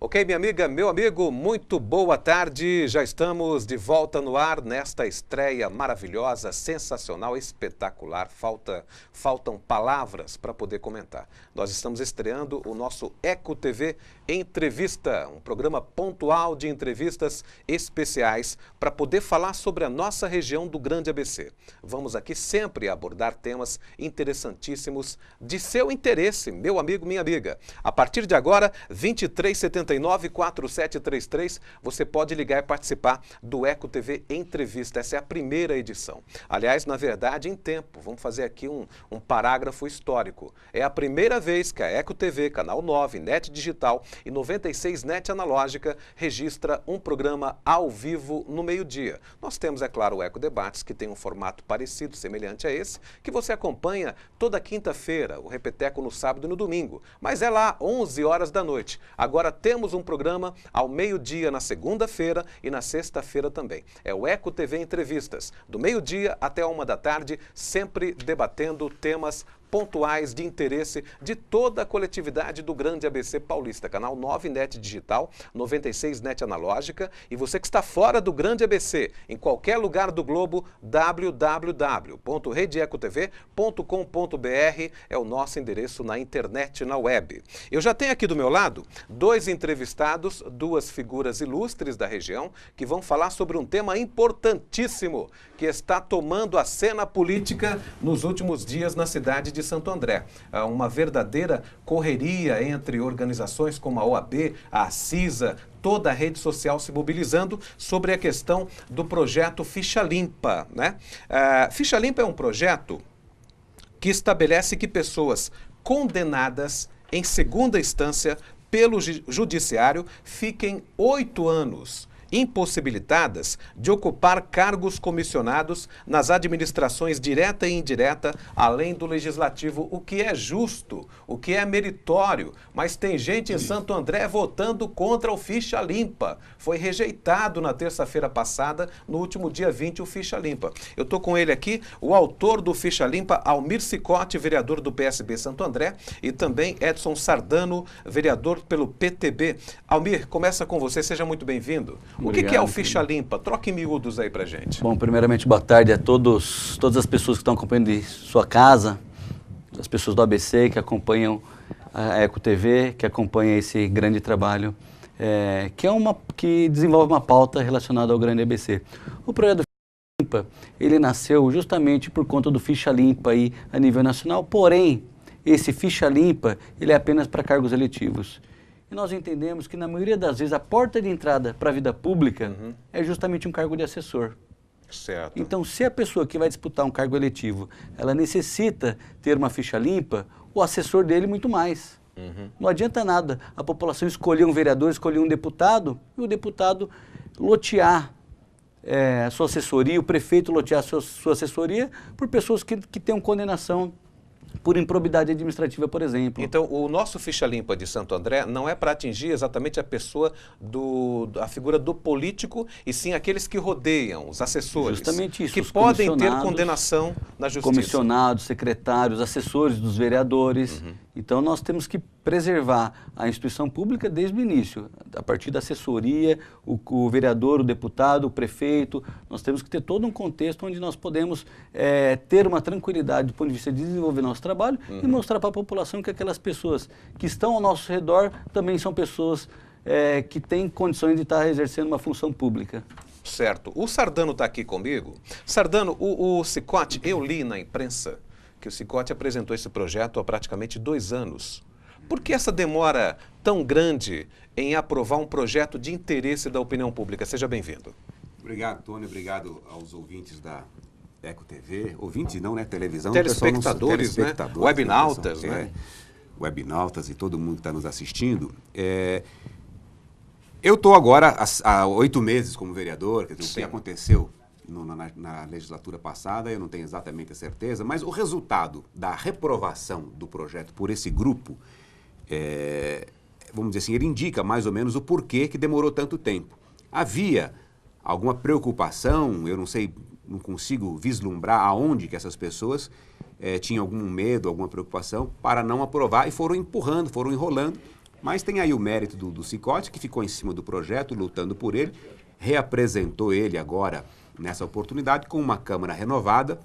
Ok, minha amiga, meu amigo, muito boa tarde. Já estamos de volta no ar nesta estreia maravilhosa, sensacional, espetacular. Faltam palavras para poder comentar. Nós estamos estreando o nosso Eco TV Entrevista, um programa pontual de entrevistas especiais para poder falar sobre a nossa região do Grande ABC. Vamos aqui sempre abordar temas interessantíssimos de seu interesse, meu amigo, minha amiga. A partir de agora, 2379-4733, você pode ligar e participar do Eco TV Entrevista. Essa é a primeira edição. Aliás, na verdade, em tempo. Vamos fazer aqui um parágrafo histórico. É a primeira vez que a Eco TV, Canal 9, NET Digital e 96 NET Analógica registra um programa ao vivo no meio-dia. Nós temos, é claro, o Eco Debates, que tem um formato parecido, semelhante a esse, que você acompanha toda quinta-feira, o Repeteco no sábado e no domingo. Mas é lá, 11 horas da noite. Agora temos um programa ao meio-dia na segunda-feira e na sexta-feira também. É o Eco TV Entrevistas, do meio-dia até a 1 da tarde, sempre debatendo temas pontuais de interesse de toda a coletividade do Grande ABC Paulista. Canal 9 NET Digital, 96 NET Analógica. E você que está fora do Grande ABC, em qualquer lugar do globo, www.redeecotv.com.br é o nosso endereço na internet, na web. Eu já tenho aqui do meu lado dois entrevistados, duas figuras ilustres da região, que vão falar sobre um tema importantíssimo que está tomando a cena política nos últimos dias na cidade de Santo André. Uma verdadeira correria entre organizações como a OAB, a CISA, toda a rede social se mobilizando sobre a questão do projeto Ficha Limpa, né? Ficha Limpa é um projeto que estabelece que pessoas condenadas em segunda instância pelo judiciário fiquem 8 anos impossibilitadas de ocupar cargos comissionados nas administrações direta e indireta, além do legislativo, o que é justo, o que é meritório. Mas tem gente em Santo André votando contra o Ficha Limpa. Foi rejeitado na terça-feira passada, no último dia 20, o Ficha Limpa. Eu estou com ele aqui, o autor do Ficha Limpa, Almir Cicotti, vereador do PSB Santo André, e também Edson Sardano, vereador pelo PTB. Almir, começa com você, seja muito bem-vindo. Obrigado, o que é o Ficha Limpa? Troque em miúdos aí pra gente. Bom, primeiramente, boa tarde a todas as pessoas que estão acompanhando de sua casa, as pessoas do ABC que acompanham a Eco TV, que acompanham esse grande trabalho, que desenvolve uma pauta relacionada ao grande ABC. O projeto Ficha Limpa, ele nasceu justamente por conta do Ficha Limpa aí a nível nacional, porém, esse Ficha Limpa, ele é apenas para cargos eletivos. E nós entendemos que, na maioria das vezes, a porta de entrada para a vida pública é justamente um cargo de assessor. Certo. Então, se a pessoa que vai disputar um cargo eletivo, ela necessita ter uma ficha limpa, o assessor dele muito mais. Não adianta nada a população escolher um vereador, escolher um deputado, e o deputado lotear a sua assessoria, o prefeito lotear a sua assessoria por pessoas que tenham condenação por improbidade administrativa, por exemplo. Então, o nosso Ficha Limpa de Santo André não é para atingir exatamente a pessoa, a figura do político, e sim aqueles que rodeiam, os assessores. Justamente isso. Que podem ter condenação na justiça. Comissionados, secretários, assessores dos vereadores. Então, nós temos que preservar a instituição pública desde o início, a partir da assessoria, o vereador, o deputado, o prefeito. Nós temos que ter todo um contexto onde nós podemos ter uma tranquilidade do ponto de vista de desenvolver nosso trabalho e mostrar para a população que aquelas pessoas que estão ao nosso redor também são pessoas que têm condições de estar exercendo uma função pública. Certo. O Sardano está aqui comigo. Sardano, o Cicotti, eu li na imprensa que o Cicotti apresentou esse projeto há praticamente 2 anos. Por que essa demora tão grande em aprovar um projeto de interesse da opinião pública? Seja bem-vindo. Obrigado, Tony. Obrigado aos ouvintes da Eco TV. Ouvintes não, né? Televisão. Telespectadores, né? Webnautas, né? Webnautas e todo mundo que está nos assistindo. Eu estou agora há 8 meses como vereador, quer dizer, o que aconteceu na legislatura passada, eu não tenho exatamente a certeza, mas o resultado da reprovação do projeto por esse grupo, vamos dizer assim, ele indica mais ou menos o porquê que demorou tanto tempo. Havia alguma preocupação, eu não sei, não consigo vislumbrar aonde que essas pessoas tinham algum medo, alguma preocupação para não aprovar e foram empurrando, foram enrolando Mas tem aí o mérito do Sicoti, que ficou em cima do projeto, lutando por ele, reapresentou ele agora, nessa oportunidade, com uma Câmara renovada,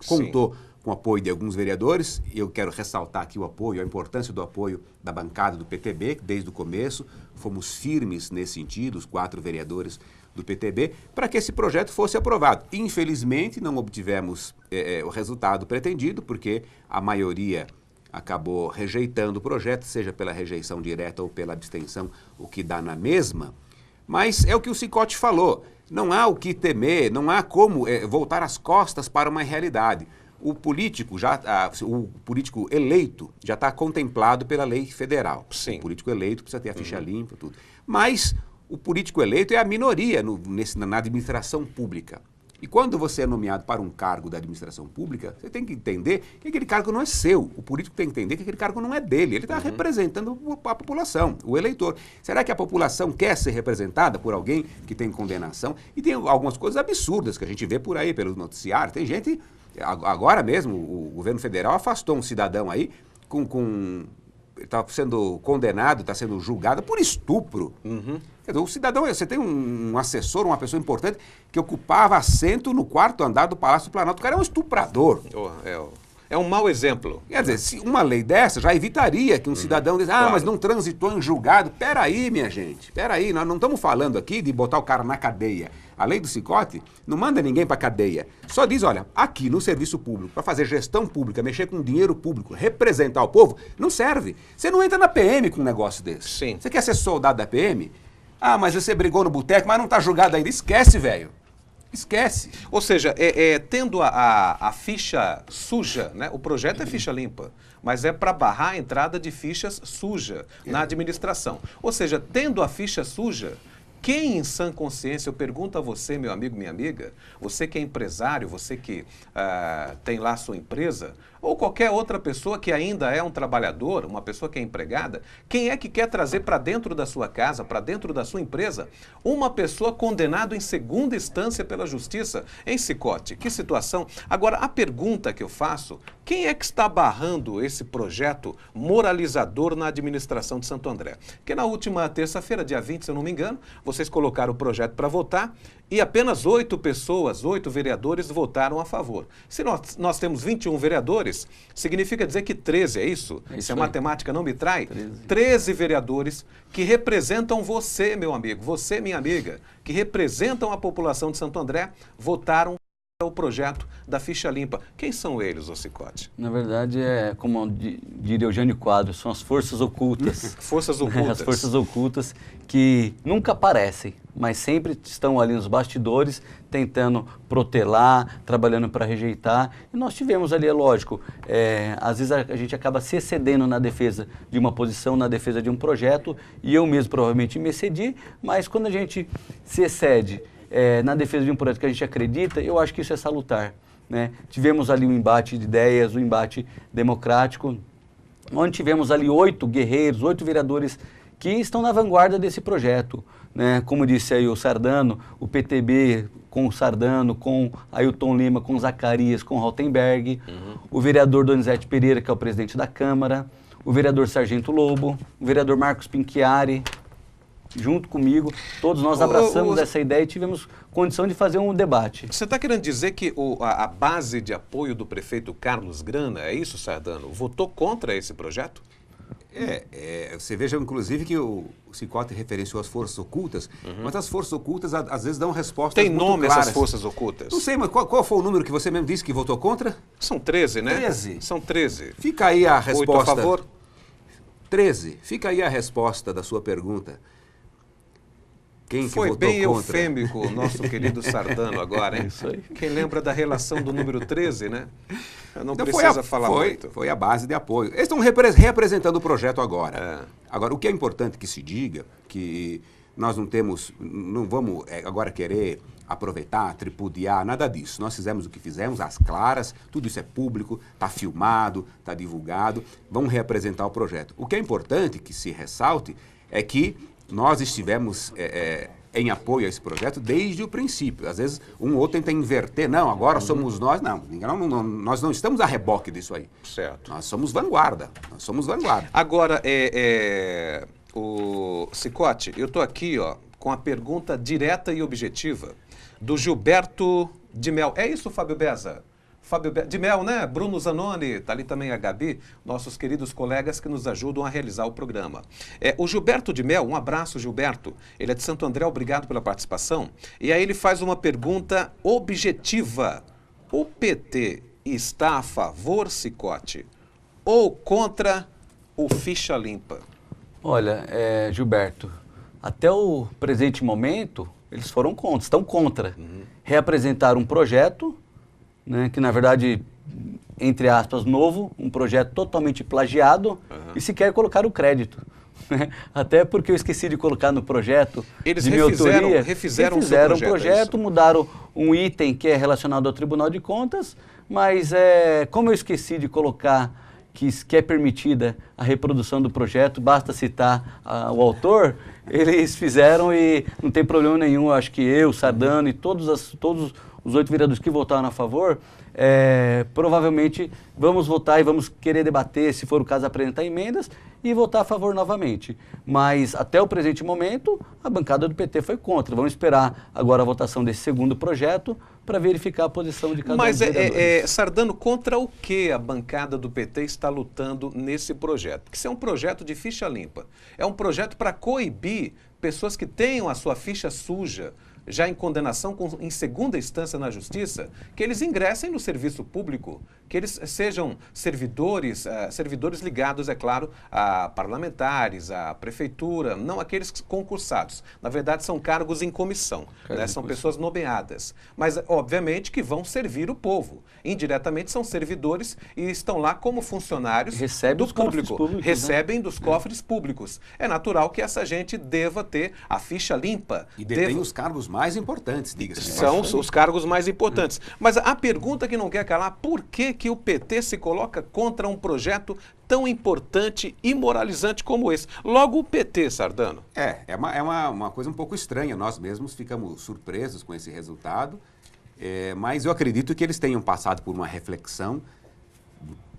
contou com o apoio de alguns vereadores, e eu quero ressaltar aqui o apoio, a importância do apoio da bancada do PTB, que desde o começo fomos firmes nesse sentido, os 4 vereadores do PTB, para que esse projeto fosse aprovado. Infelizmente, não obtivemos o resultado pretendido, porque a maioria acabou rejeitando o projeto, seja pela rejeição direta ou pela abstenção, o que dá na mesma. Mas é o que o Sicoti falou, não há o que temer, não há como voltar as costas para uma realidade. O político eleito já está contemplado pela lei federal. Sim. O político eleito precisa ter a ficha limpa, tudo. Mas o político eleito é a minoria na administração pública. E quando você é nomeado para um cargo da administração pública, você tem que entender que aquele cargo não é seu. O político tem que entender que aquele cargo não é dele. Ele está representando a população, o eleitor. Será que a população quer ser representada por alguém que tem condenação? E tem algumas coisas absurdas que a gente vê por aí, pelos noticiários. Tem gente... Agora mesmo, o governo federal afastou um cidadão aí está sendo condenado, está sendo julgado por estupro. Quer dizer, o cidadão, você tem um assessor, uma pessoa importante, que ocupava assento no 4º andar do Palácio do Planalto. O cara é um estuprador. É um mau exemplo. Quer dizer, se uma lei dessa já evitaria que um cidadão diz, mas não transitou em julgado. Peraí, minha gente, peraí, nós não estamos falando aqui de botar o cara na cadeia. A lei do Sicoti não manda ninguém para cadeia. Só diz, olha, aqui no serviço público, para fazer gestão pública, mexer com dinheiro público, representar o povo, não serve. Você não entra na PM com um negócio desse. Sim. Você quer ser soldado da PM? Mas você brigou no boteco, mas não está julgado ainda. Esquece, velho. Esquece. Ou seja, tendo a ficha suja, né? O projeto é ficha limpa, mas é para barrar a entrada de fichas suja na administração. Ou seja, tendo a ficha suja, quem em sã consciência, eu pergunto a você, meu amigo, minha amiga, você que é empresário, você que tem lá a sua empresa, ou qualquer outra pessoa que ainda é um trabalhador, uma pessoa que é empregada, quem é que quer trazer para dentro da sua casa, para dentro da sua empresa, uma pessoa condenada em segunda instância pela justiça? Em Sicoti, que situação? Agora, a pergunta que eu faço, quem é que está barrando esse projeto moralizador na administração de Santo André? Porque na última terça-feira, dia 20, se eu não me engano, vocês colocaram o projeto para votar e apenas 8 vereadores votaram a favor. Se nós temos 21 vereadores, significa dizer que 13, é isso? Se a matemática não me trai, 13 vereadores que representam você, meu amigo, você, minha amiga, que representam a população de Santo André, votaram o projeto da ficha limpa. Quem são eles, ô Sicoti? Na verdade, como diria o Jânio Quadros, são as forças ocultas. Forças ocultas. As forças ocultas que nunca aparecem, mas sempre estão ali nos bastidores, tentando protelar, trabalhando para rejeitar. E nós tivemos ali, é lógico, às vezes a gente acaba se excedendo na defesa de uma posição, na defesa de um projeto, e eu mesmo provavelmente me excedi, mas quando a gente se excede na defesa de um projeto que a gente acredita, eu acho que isso é salutar, né? Tivemos ali um embate de ideias, um embate democrático, onde tivemos ali 8 guerreiros, 8 vereadores que estão na vanguarda desse projeto, né? Como disse aí o Sardano, o PTB com o Sardano, com Ailton Lima, com Zacarias, com Rautenberg, o vereador Donizete Pereira, que é o presidente da Câmara, o vereador Sargento Lobo, o vereador Marcos Pinchiari, junto comigo, todos nós abraçamos essa ideia e tivemos condição de fazer um debate. Você está querendo dizer que a base de apoio do prefeito Carlos Grana, é isso, Sardano, votou contra esse projeto? Você veja, inclusive, que o Sicoti referenciou as forças ocultas, mas as forças ocultas, às vezes, dão respostas muito claras. Tem nome essas forças ocultas? Não sei, mas qual foi o número que você mesmo disse que votou contra? São 13, né? 13. São 13. Fica aí a resposta. 8 a favor? 13. Fica aí a resposta da sua pergunta. Quem Foi que votou bem contra? eufêmico o nosso querido Sardano agora, hein? Isso aí. Quem lembra da relação do número 13, né? Não precisa falar muito. Foi a base de apoio. Eles estão representando o projeto agora. Agora, o que é importante que se diga, que nós não vamos agora querer aproveitar, tripudiar, nada disso. Nós fizemos o que fizemos, às claras, tudo isso é público, está filmado, está divulgado, vamos reapresentar o projeto. O que é importante que se ressalte é que nós estivemos em apoio a esse projeto desde o princípio. Às vezes, um ou outro tenta inverter. Não, agora somos nós. Não, nós não estamos a reboque disso aí. Certo. Nós somos vanguarda. Nós somos vanguarda. Agora, o Cicote, eu estou aqui com a pergunta direta e objetiva do Gilberto de Mel. É isso, Fábio Beza? Fábio de Mel, né? Bruno Zanoni, tá ali também a Gabi, nossos queridos colegas que nos ajudam a realizar o programa. O Gilberto de Mel, um abraço, Gilberto. Ele é de Santo André, obrigado pela participação. E aí ele faz uma pergunta objetiva. O PT está a favor, Cicote, ou contra o ficha limpa? Olha, Gilberto, até o presente momento, eles foram contra, estão contra. Reapresentaram um projeto, né, que na verdade, entre aspas, novo, um projeto totalmente plagiado e sequer colocaram o crédito. Até porque eu esqueci de colocar no projeto de minha autoria. Refizeram o projeto, mudaram um item que é relacionado ao Tribunal de Contas, mas como eu esqueci de colocar que é permitida a reprodução do projeto, basta citar o autor, eles fizeram e não tem problema nenhum. Eu acho que eu, Sardano e todos os 8 vereadores que votaram a favor, provavelmente vamos votar e vamos querer debater, se for o caso, apresentar emendas e votar a favor novamente. Mas até o presente momento, a bancada do PT foi contra. Vamos esperar agora a votação desse segundo projeto para verificar a posição de cada um dos vereadores. Sardano, contra o que a bancada do PT está lutando nesse projeto? Porque isso é um projeto de ficha limpa. É um projeto para coibir pessoas que tenham a sua ficha suja, já em condenação em segunda instância na justiça, que eles ingressem no serviço público, que eles sejam servidores ligados, é claro, a parlamentares, à prefeitura, não aqueles concursados. Na verdade, são cargos em comissão, né? São pessoas nomeadas. Mas, obviamente, que vão servir o povo. Indiretamente, são servidores e estão lá como funcionários do público. Recebem dos cofres públicos. É natural que essa gente deva ter a ficha limpa. E detém os cargos mais importantes, diga-se. São os cargos mais importantes. Mas a pergunta que não quer calar, por que o PT se coloca contra um projeto tão importante e moralizante como esse? Logo o PT, Sardano. É uma coisa um pouco estranha. Nós mesmos ficamos surpresos com esse resultado, mas eu acredito que eles tenham passado por uma reflexão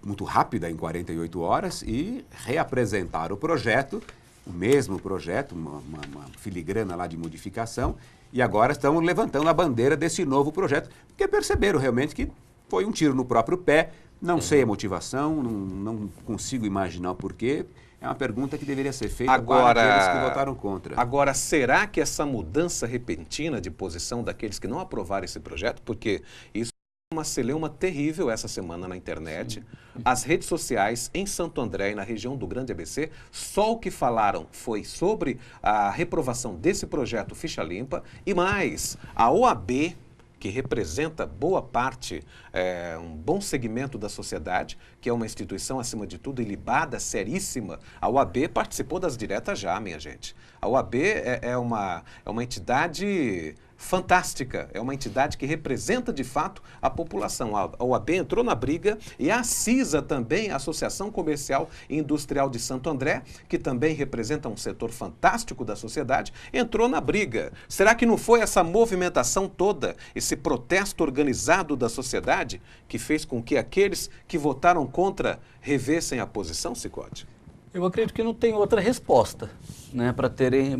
muito rápida, em 48 horas, e reapresentaram o projeto, o mesmo projeto, uma filigrana lá de modificação, e agora estão levantando a bandeira desse novo projeto, porque perceberam realmente que foi um tiro no próprio pé. Não sei a motivação, não consigo imaginar o porquê. É uma pergunta que deveria ser feita para aqueles que votaram contra. Agora, será que essa mudança repentina de posição daqueles que não aprovaram esse projeto, porque isso uma celeuma terrível essa semana na internet, as redes sociais em Santo André e na região do Grande ABC, só o que falaram foi sobre a reprovação desse projeto Ficha Limpa e mais, a OAB, que representa boa parte, um bom segmento da sociedade, que é uma instituição, acima de tudo, ilibada, seríssima. A OAB participou das diretas já, minha gente. A OAB é uma entidade fantástica, é uma entidade que representa de fato a população. A OAB entrou na briga e a CISA também, a Associação Comercial e Industrial de Santo André, que também representa um setor fantástico da sociedade, entrou na briga. Será que não foi essa movimentação toda, esse protesto organizado da sociedade, que fez com que aqueles que votaram contra revessem a posição, Cicote? Eu acredito que não tem outra resposta, né, para terem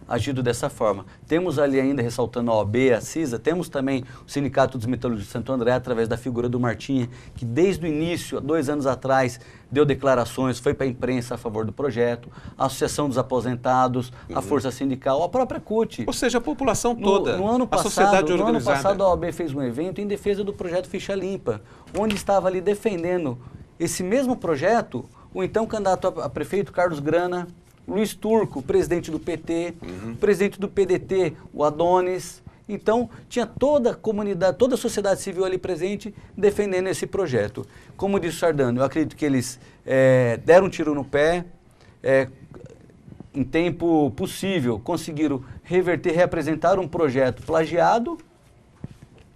agido dessa forma. Temos ali ainda, ressaltando a OAB, a CISA, temos também o Sindicato dos Metalúrgicos de Santo André, através da figura do Martinha, que desde o início, há 2 anos atrás, deu declarações, foi para a imprensa a favor do projeto, a Associação dos Aposentados, a Força Sindical, a própria CUT. Ou seja, a população toda, no ano a sociedade organizada. No ano passado, a OAB fez um evento em defesa do projeto Ficha Limpa, onde estava ali defendendo esse mesmo projeto, o então candidato a prefeito Carlos Grana, Luiz Turco, presidente do PT, presidente do PDT, o Adonis. Então, tinha toda a comunidade, toda a sociedade civil ali presente defendendo esse projeto. Como disse o Sardano, eu acredito que eles deram um tiro no pé, em tempo possível, conseguiram reverter, reapresentar um projeto plagiado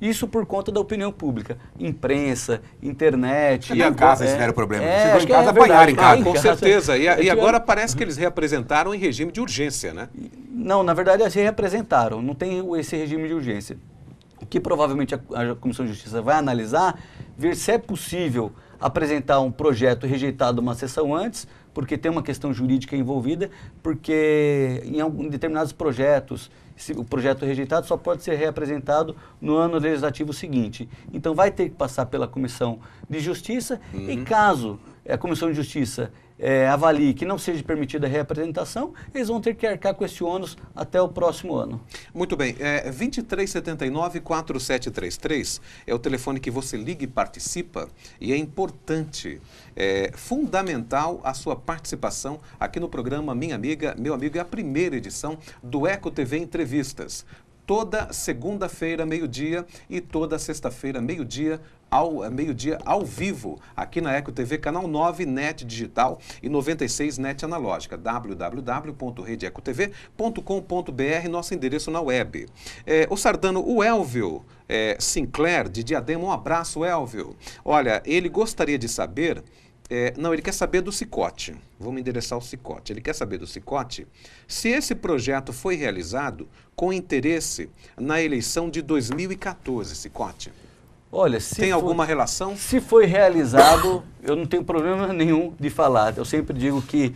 Isso por conta da opinião pública, imprensa, internet. E em casa eles tiveram problema. Chegou em casa, apanharam em casa. Com certeza. E agora parece que eles reapresentaram em regime de urgência, né? Não, na verdade eles reapresentaram, não tem esse regime de urgência. O que provavelmente a Comissão de Justiça vai analisar, ver se é possível apresentar um projeto rejeitado uma sessão antes, porque tem uma questão jurídica envolvida, porque em determinados projetos, o projeto rejeitado só pode ser reapresentado no ano legislativo seguinte. Então vai ter que passar pela Comissão de Justiça e caso a Comissão de Justiça avalie que não seja permitida a reapresentação, eles vão ter que arcar com esse ônus até o próximo ano. Muito bem. 2379-4733 é o telefone que você liga e participa, e é importante, fundamental a sua participação aqui no programa Minha Amiga, Meu Amigo, é a primeira edição do Eco TV Entrevistas. Toda segunda-feira, meio-dia, e toda sexta-feira, meio-dia ao vivo, aqui na Eco TV, canal 9, NET Digital e 96 NET Analógica, www.redecotv.com.br, nosso endereço na web. O Sardano, o Elvio Sinclair, de Diadema, um abraço, Elvio. Olha, ele gostaria de saber... não, ele quer saber do Cicote. Vamos endereçar o Cicote. Ele quer saber do Cicote se esse projeto foi realizado com interesse na eleição de 2014, Cicote. Olha, tem alguma relação? Se foi realizado, eu não tenho problema nenhum de falar. Eu sempre digo que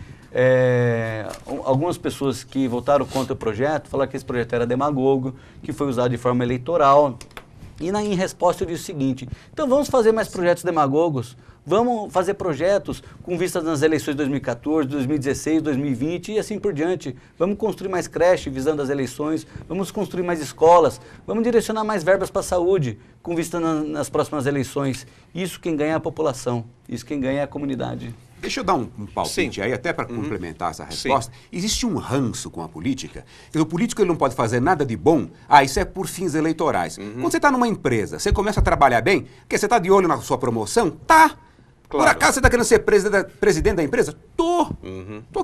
algumas pessoas que votaram contra o projeto falaram que esse projeto era demagogo, que foi usado de forma eleitoral. E em resposta eu disse o seguinte: então vamos fazer mais projetos demagogos, vamos fazer projetos com vistas nas eleições de 2014, 2016, 2020 e assim por diante. Vamos construir mais creche visando as eleições, vamos construir mais escolas, vamos direcionar mais verbas para a saúde com vista nas próximas eleições. Isso quem ganha é a população, isso quem ganha é a comunidade. Deixa eu dar um palpite aí, até para complementar essa resposta. Sim. Existe um ranço com a política. O político ele não pode fazer nada de bom. Isso é por fins eleitorais. Quando você está numa empresa, você começa a trabalhar bem, porque você está de olho na sua promoção? Tá. Claro. Por acaso você está querendo ser presidente da empresa? Tô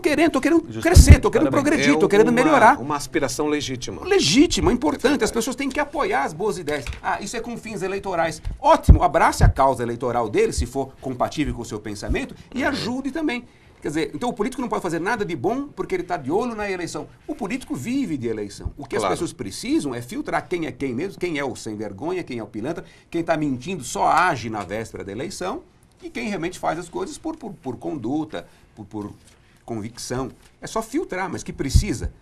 querendo crescer, tô querendo progredir, tô querendo melhorar. Uma aspiração legítima. Legítima, importante. As pessoas têm que apoiar as boas ideias. Isso é com fins eleitorais. Ótimo, abrace a causa eleitoral dele, se for compatível com o seu pensamento, e ajude também. Quer dizer, então o político não pode fazer nada de bom porque ele está de olho na eleição. O político vive de eleição. O que as pessoas precisam é filtrar quem é quem mesmo, quem é o sem vergonha, quem é o pilantra, quem está mentindo só age na véspera da eleição, e quem realmente faz as coisas por conduta, por convicção. É só filtrar, mas que precisa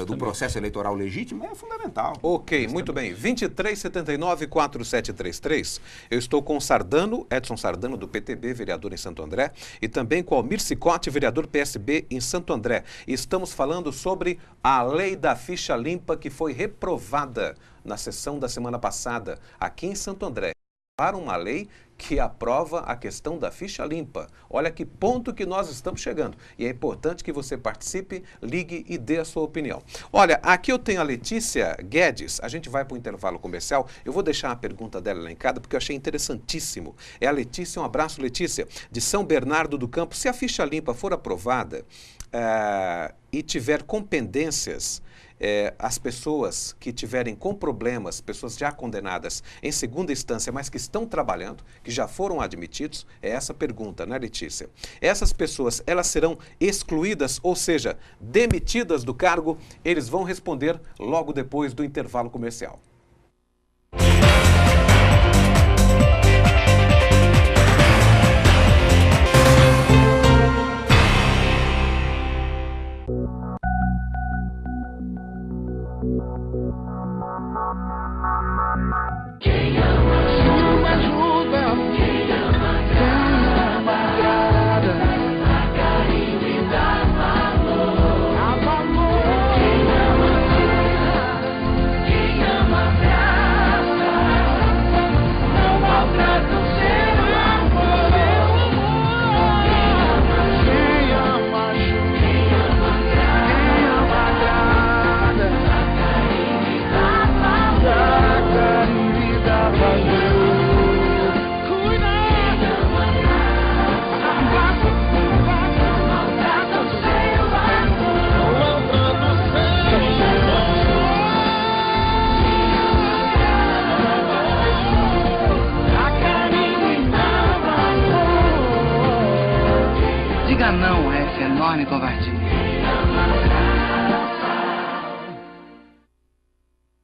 do processo eleitoral legítimo é fundamental. Ok, muito bem. 2379-4733. Eu estou com o Sardano, Edson Sardano, do PTB, vereador em Santo André, e também com Almir Cicote, vereador PSB em Santo André. E estamos falando sobre a lei da ficha limpa que foi reprovada na sessão da semana passada aqui em Santo André. Para uma lei que aprova a questão da ficha limpa. Olha que ponto que nós estamos chegando. E é importante que você participe, ligue e dê a sua opinião. Olha, aqui eu tenho a Letícia Guedes. A gente vai para o intervalo comercial. Eu vou deixar a pergunta dela lá em casa porque eu achei interessantíssimo. É a Letícia, um abraço, Letícia, de São Bernardo do Campo. Se a ficha limpa for aprovada e tiver com pendências, as pessoas que tiverem com problemas, pessoas já condenadas em segunda instância, mas que estão trabalhando, que já foram admitidos, é essa a pergunta, né, Letícia? Essas pessoas, elas serão excluídas, ou seja, demitidas do cargo? Eles vão responder logo depois do intervalo comercial. Quem ama ajuda, quem ama agrada, dá carinho e dá valor. Quem ama quem ama abraça, não maltrata o seu amor. Quem ama ajuda, quem ama agrada, dá carinho e dá valor.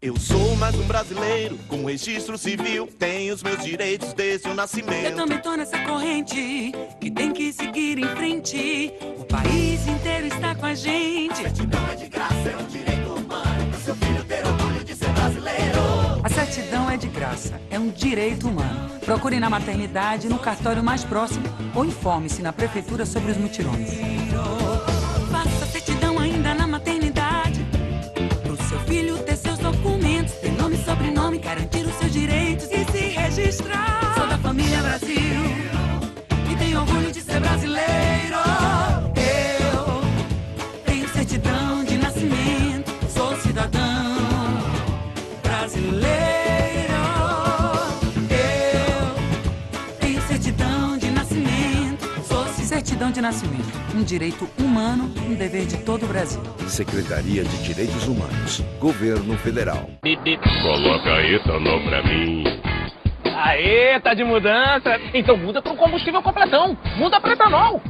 Eu sou mais um brasileiro com registro civil, tenho os meus direitos desde o nascimento. Eu também tô nessa corrente que tem que seguir em frente. O país inteiro está com a gente. Certidão é de graça, é um direito humano. Pro seu filho ter orgulho de ser brasileiro. A certidão é de graça, é um direito humano. Procure na maternidade, no cartório mais próximo ou informe-se na prefeitura sobre os mutirões. Faça a certidão ainda na maternidade. Pro seu filho ter seus documentos, ter nome e sobrenome, garantir os seus direitos e se registrar. Sou da família Brasil e tenho orgulho de ser brasileiro. Eu tenho certidão de nascimento, sou cidadão brasileiro. Eu tenho certidão de nascimento, sou certidão de nascimento, um direito humano, um dever de todo o Brasil. Secretaria de Direitos Humanos, Governo Federal. Coloca etanol pra mim. Aê, tá de mudança? Então muda para um combustível completão. Muda para etanol.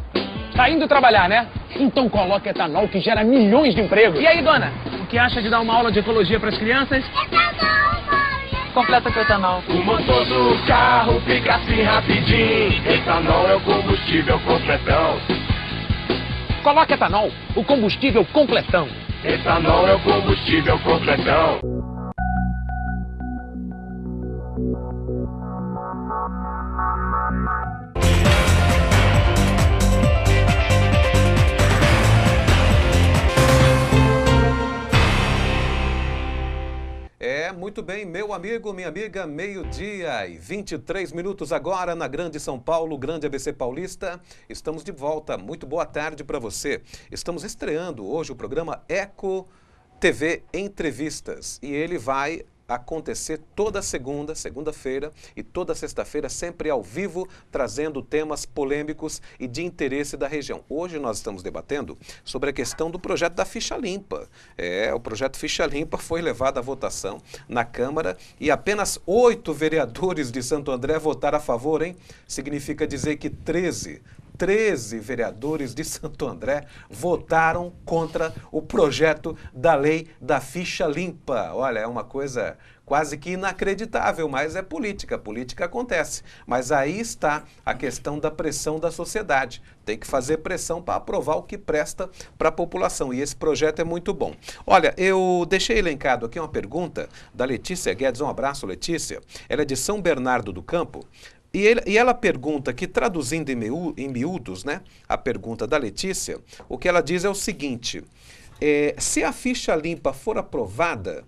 Tá indo trabalhar, né? Então coloca etanol que gera milhões de empregos. E aí, dona? O que acha de dar uma aula de ecologia para as crianças? Etanol, mãe! Completa com etanol. O motor do carro fica assim rapidinho. Etanol é o combustível completão. Coloca etanol, o combustível completão. Etanol é o combustível completão. Muito bem, meu amigo, minha amiga, 12h23 agora na Grande São Paulo, Grande ABC Paulista. Estamos de volta, muito boa tarde para você. Estamos estreando hoje o programa Eco TV Entrevistas e ele vai acontecer toda segunda-feira e toda sexta-feira, sempre ao vivo, trazendo temas polêmicos e de interesse da região. Hoje nós estamos debatendo sobre a questão do projeto da ficha limpa. O projeto ficha limpa foi levado à votação na Câmara e apenas 8 vereadores de Santo André votaram a favor, hein? Significa dizer que 13 vereadores de Santo André votaram contra o projeto da lei da ficha limpa. Olha, é uma coisa quase que inacreditável, mas é política. Política acontece. Mas aí está a questão da pressão da sociedade. Tem que fazer pressão para aprovar o que presta para a população. E esse projeto é muito bom. Olha, eu deixei elencado aqui uma pergunta da Letícia Guedes. Um abraço, Letícia. Ela é de São Bernardo do Campo. E ela pergunta que, traduzindo em miúdos, né, a pergunta da Letícia, o que ela diz é o seguinte, se a ficha limpa for aprovada,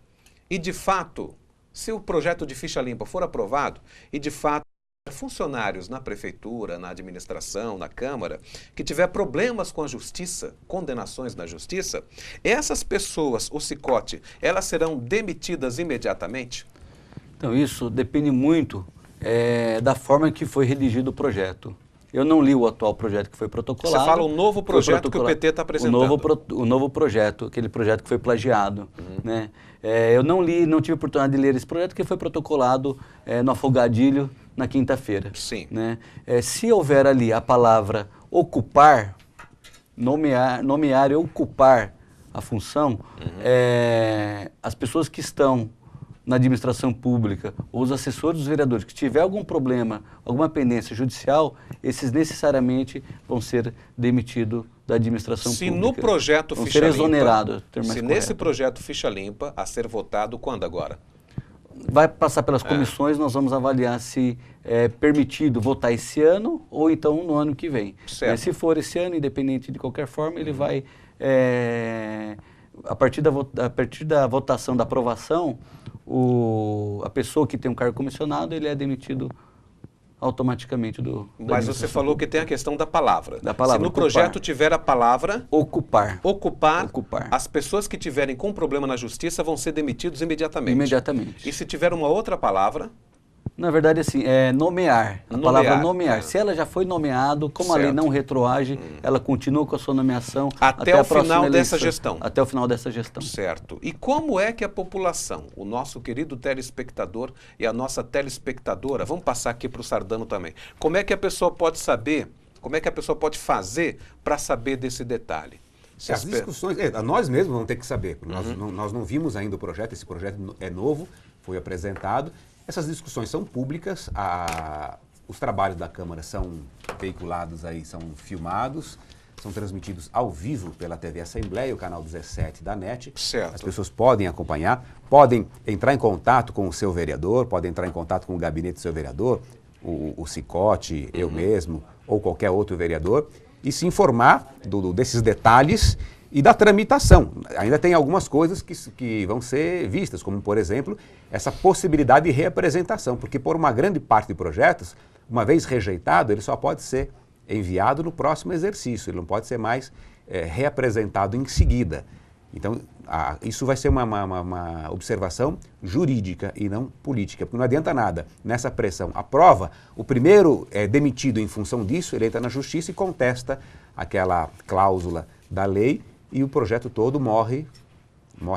e de fato, se o projeto de ficha limpa for aprovado, e de fato, funcionários na prefeitura, na administração, na Câmara, que tiver problemas com a justiça, condenações na justiça, essas pessoas, o cicote, elas serão demitidas imediatamente? Então, isso depende muito da forma que foi redigido o projeto. Eu não li o atual projeto que foi protocolado. Você fala um novo projeto que o PT está apresentando. O novo projeto, aquele projeto que foi plagiado. Né? Eu não li, não tive oportunidade de ler esse projeto que foi protocolado no Afogadilho na quinta-feira. Sim. Né? Se houver ali a palavra ocupar, nomear e ocupar a função, as pessoas que estão na administração pública, ou os assessores dos vereadores, que tiver algum problema, alguma pendência judicial, esses necessariamente vão ser demitidos da administração pública. Se no projeto vão ficha ser limpa, exonerados, se nesse projeto ficha limpa a ser votado, quando agora? Vai passar pelas comissões, nós vamos avaliar se é permitido votar esse ano ou então no ano que vem. Se for esse ano, independente de qualquer forma, ele vai, a partir da votação, da aprovação, a pessoa que tem um cargo comissionado, ele é demitido automaticamente do... Mas você falou que tem a questão da palavra. Da palavra. Se no projeto tiver a palavra... Ocupar. As pessoas que tiverem com problema na justiça vão ser demitidos imediatamente. Imediatamente. E se tiver uma outra palavra... Na verdade, assim, nomear. A palavra nomear. Se ela já foi nomeado, como a lei não retroage, ela continua com a sua nomeação até o final dessa gestão. Até o final dessa gestão. Certo. E como é que a população, o nosso querido telespectador e a nossa telespectadora, vamos passar aqui para o Sardano também, como é que a pessoa pode saber, como é que a pessoa pode fazer para saber desse detalhe? As discussões, nós mesmos vamos ter que saber, porque nós não vimos ainda o projeto, esse projeto é novo, foi apresentado. Essas discussões são públicas, os trabalhos da Câmara são veiculados aí, são filmados, são transmitidos ao vivo pela TV Assembleia, o canal 17 da NET. Certo. As pessoas podem acompanhar, podem entrar em contato com o seu vereador, podem entrar em contato com o gabinete do seu vereador, o Cicote, eu mesmo, ou qualquer outro vereador, e se informar desses detalhes e da tramitação. Ainda tem algumas coisas que vão ser vistas, como, por exemplo, essa possibilidade de reapresentação, porque por uma grande parte de projetos, uma vez rejeitado, ele só pode ser enviado no próximo exercício, ele não pode ser mais reapresentado em seguida. Então, isso vai ser uma observação jurídica e não política, porque não adianta nada nessa pressão. Aprova, o primeiro é demitido em função disso, ele entra na justiça e contesta aquela cláusula da lei e o projeto todo morre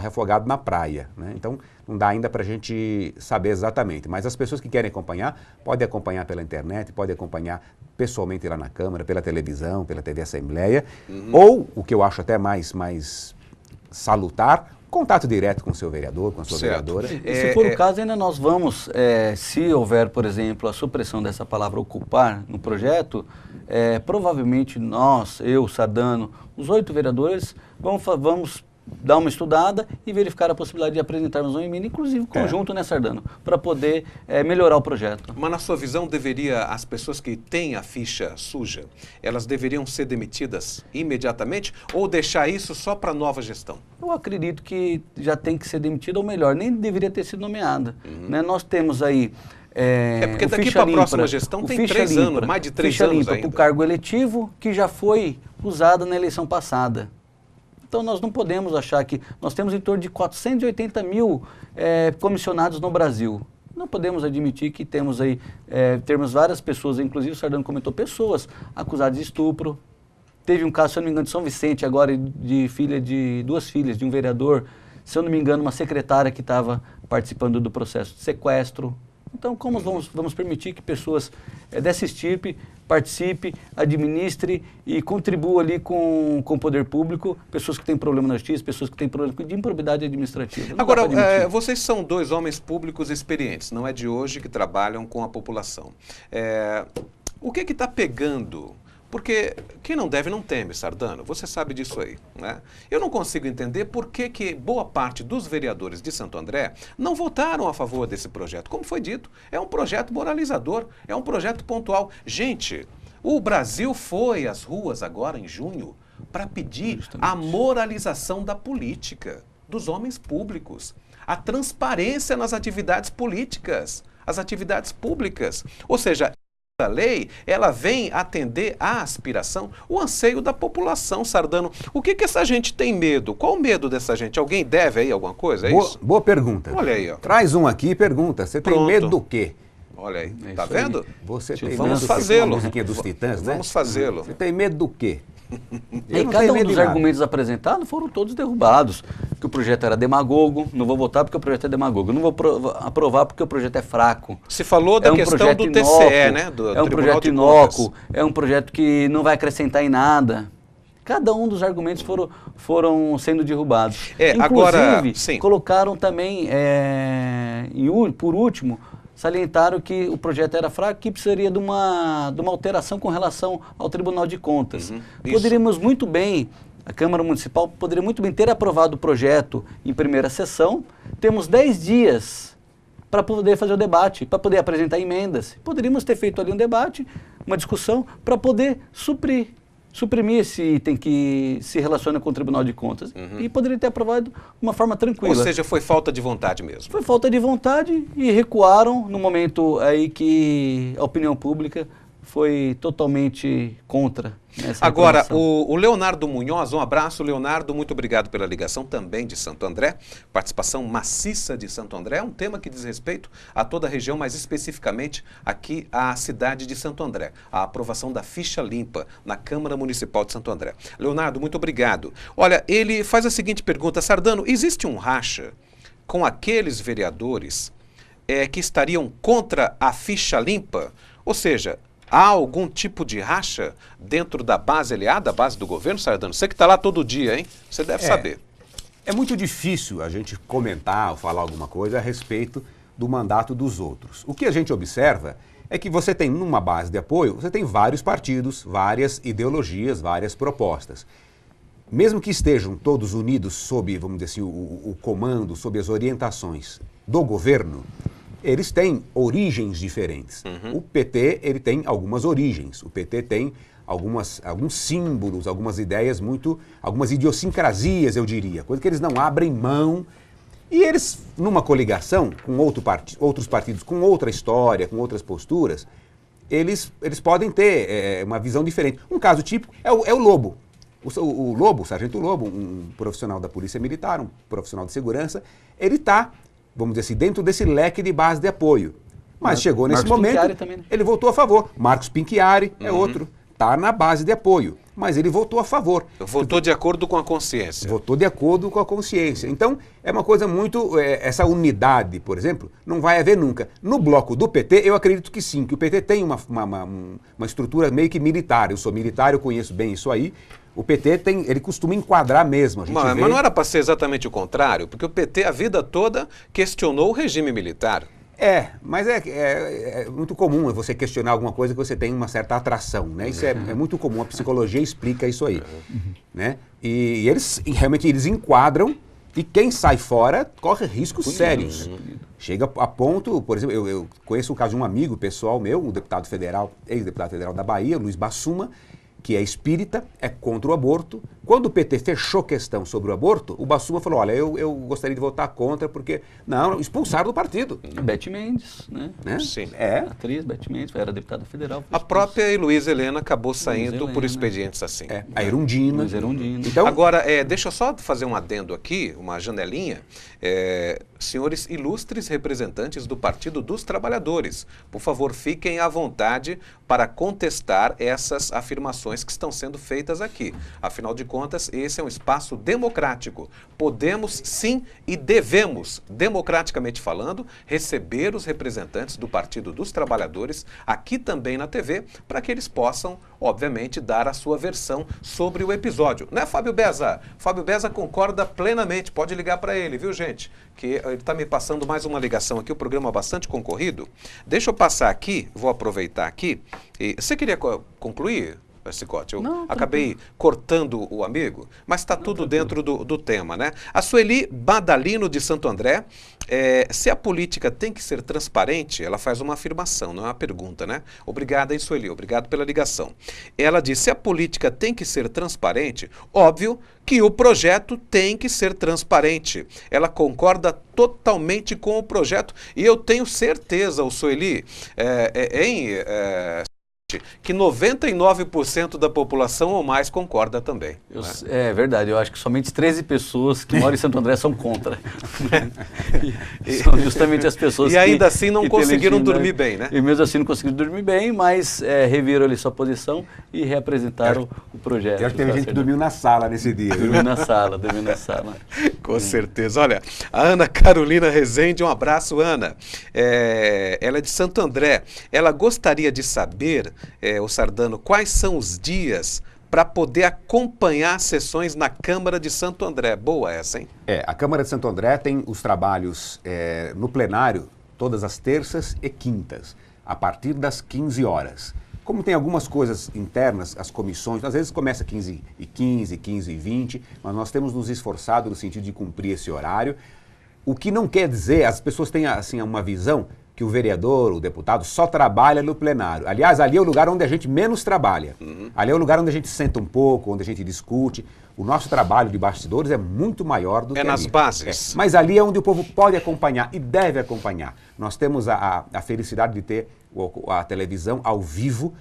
afogado na praia, né? Então, não dá ainda para a gente saber exatamente, mas as pessoas que querem acompanhar, podem acompanhar pela internet, podem acompanhar pessoalmente lá na Câmara, pela televisão, pela TV Assembleia, ou, o que eu acho até mais salutar, contato direto com o seu vereador, com a sua vereadora. E se for o caso, ainda nós vamos, se houver, por exemplo, a supressão dessa palavra ocupar no projeto, provavelmente nós, eu, Sardano, os 8 vereadores, vamos dar uma estudada e verificar a possibilidade de apresentarmos uma emenda, inclusive conjunto, né, Sardano, para poder melhorar o projeto. Mas na sua visão, as pessoas que têm a ficha suja, elas deveriam ser demitidas imediatamente ou deixar isso só para nova gestão? Eu acredito que já tem que ser demitida, ou melhor, nem deveria ter sido nomeada. Né? Nós temos aí... porque daqui para a próxima gestão tem 3 anos, mais de 3 anos ainda. Para o cargo eletivo que já foi usado na eleição passada. Então, nós não podemos achar que... Nós temos em torno de 480 mil comissionados no Brasil. Não podemos admitir que temos aí, termos várias pessoas, inclusive o Sardano comentou, pessoas acusadas de estupro. Teve um caso, se eu não me engano, de São Vicente, agora de 2 filhas de um vereador, se eu não me engano, uma secretária que estava participando do processo de sequestro. Então, como vamos permitir que pessoas dessa estirpe participe, administre e contribua ali com o poder público, pessoas que têm problema na justiça, pessoas que têm problema de improbidade administrativa. Agora, vocês são 2 homens públicos experientes, não é de hoje que trabalham com a população. O que está pegando? Porque quem não deve não teme, Sardano, você sabe disso aí, né? Eu não consigo entender por que boa parte dos vereadores de Santo André não votaram a favor desse projeto. Como foi dito, é um projeto moralizador, é um projeto pontual. Gente, o Brasil foi às ruas agora em junho para pedir a moralização da política, dos homens públicos, a transparência nas atividades políticas, as atividades públicas. Ou seja, a lei, ela vem atender à aspiração, o anseio da população, Sardano. O que essa gente tem medo? Qual o medo dessa gente? Alguém deve aí alguma coisa? Isso? Boa pergunta. Olha aí, ó. Traz um aqui e pergunta, você tem medo do quê? Olha aí, tá vendo? Você tem Vamos medo fazê-lo. A musiquinha dos Titãs, né? Vamos fazê-lo. Você tem medo do quê? E cada um dos argumentos apresentados foram todos derrubados. Que o projeto era demagogo, não vou votar porque o projeto é demagogo. Não vou aprovar porque o projeto é fraco. Se falou da questão do TCE, né? É um projeto inócuo, é um projeto que não vai acrescentar em nada. Cada um dos argumentos foram sendo derrubados. Inclusive, agora, sim, colocaram também, por último, salientaram que o projeto era fraco, que precisaria de uma alteração com relação ao Tribunal de Contas. Poderíamos muito bem, a Câmara Municipal poderia muito bem ter aprovado o projeto em primeira sessão. Temos 10 dias para poder fazer o debate, para poder apresentar emendas. Poderíamos ter feito ali um debate, uma discussão, para poder suprimir esse item que se relaciona com o Tribunal de Contas. E poderia ter aprovado de uma forma tranquila. Ou seja, foi falta de vontade mesmo. Foi falta de vontade e recuaram no momento aí que a opinião pública foi totalmente contra essa Agora, o Leonardo Munhoz, um abraço, Leonardo, muito obrigado pela ligação também de Santo André, participação maciça de Santo André, é um tema que diz respeito a toda a região, mas especificamente aqui à cidade de Santo André, a aprovação da ficha limpa na Câmara Municipal de Santo André. Leonardo, muito obrigado. Olha, ele faz a seguinte pergunta, Sardano, existe um racha com aqueles vereadores que estariam contra a ficha limpa? Ou seja, Há algum tipo de racha dentro da base aliada, da base do governo, Sardano? Você que está lá todo dia, hein? Você deve saber. É muito difícil a gente comentar ou falar alguma coisa a respeito do mandato dos outros. O que a gente observa é que você tem, numa base de apoio, você tem vários partidos, várias ideologias, várias propostas. Mesmo que estejam todos unidos sob, vamos dizer assim, o comando, sob as orientações do governo, eles têm origens diferentes. O PT, ele tem algumas origens. O PT tem alguns símbolos, algumas ideias algumas idiosincrasias, eu diria, coisa que eles não abrem mão. E eles, numa coligação com outros partidos com outra história, com outras posturas, eles podem ter uma visão diferente. Um caso típico é o Lobo. O Lobo, o Sargento Lobo, um profissional da Polícia Militar, um profissional de segurança, ele está, vamos dizer assim, dentro desse leque de base de apoio. Mas chegou nesse momento, também, né? Ele votou a favor. Marcos Pinchiari é outro, está na base de apoio, mas ele votou a favor. Votou de acordo com a consciência. Votou de acordo com a consciência. Então, é uma coisa muito... essa unidade, por exemplo, não vai haver nunca. No bloco do PT, eu acredito que sim, que o PT tem uma estrutura meio que militar. Eu sou militar, eu conheço bem isso aí. O PT ele costuma enquadrar mesmo. Mas não era para ser exatamente o contrário, porque o PT a vida toda questionou o regime militar. Mas é muito comum você questionar alguma coisa que você tem uma certa atração, né? Isso é muito comum, a psicologia explica isso aí, né? E eles realmente enquadram, e quem sai fora corre riscos sérios. Chega a ponto, por exemplo, eu conheço o caso de um amigo pessoal meu, um deputado federal, ex-deputado federal da Bahia, Luiz Bassuma, que é espírita, é contra o aborto. Quando o PT fechou questão sobre o aborto, o Bassuma falou, olha, eu gostaria de votar contra, porque... Não, expulsaram do partido. Beth Mendes, né? Sim. A atriz Beth Mendes, era deputada federal. A própria Heloísa Helena acabou saindo por expedientes assim. A Erundina. Então, agora, deixa eu só fazer um adendo aqui, uma janelinha. Senhores ilustres representantes do Partido dos Trabalhadores, por favor, fiquem à vontade para contestar essas afirmações que estão sendo feitas aqui. Afinal de contas, esse é um espaço democrático. Podemos, sim, e devemos, democraticamente falando, receber os representantes do Partido dos Trabalhadores aqui também na TV, para que eles possam, obviamente, dar a sua versão sobre o episódio. Né, Fábio Beza? Fábio Beza concorda plenamente. Pode ligar para ele, viu, gente? Que ele está me passando mais uma ligação aqui, o programa é bastante concorrido. Deixa eu passar aqui, vou aproveitar aqui. Você queria concluir, Cicote? Eu acabei cortando o amigo, mas está tudo dentro do tema, né? A Sueli Badalino de Santo André, se a política tem que ser transparente, ela faz uma afirmação, não é uma pergunta, né? Obrigada, hein, Sueli? Obrigado pela ligação. Ela diz, se a política tem que ser transparente, óbvio que o projeto tem que ser transparente. Ela concorda totalmente com o projeto e eu tenho certeza, o Sueli, que 99% da população ou mais concorda também. É verdade, eu acho que somente 13 pessoas que moram em Santo André são contra. São justamente as pessoas que... E ainda assim não conseguiram dormir bem, né? E mesmo assim não conseguiram dormir bem, mas reviram ali sua posição e reapresentaram o projeto. Eu acho que teve gente que dormiu na sala nesse dia. Dormiu na sala. Com certeza. Olha, a Ana Carolina Rezende, um abraço, Ana. Ela é de Santo André. Ela gostaria de saber, o Sardano, quais são os dias para poder acompanhar sessões na Câmara de Santo André. Boa essa, hein? A Câmara de Santo André tem os trabalhos no plenário todas as terças e quintas, a partir das 15 horas. Como tem algumas coisas internas, as comissões, às vezes começa 15h15, 15h20, mas nós temos nos esforçado no sentido de cumprir esse horário. O que não quer dizer, as pessoas têm assim uma visão que o vereador, o deputado, só trabalha no plenário. Aliás, ali é o lugar onde a gente menos trabalha. Ali é o lugar onde a gente senta um pouco, onde a gente discute. O nosso trabalho de bastidores é muito maior do que ali. nas bases. Mas ali é onde o povo pode acompanhar e deve acompanhar. Nós temos a felicidade de ter a televisão ao vivo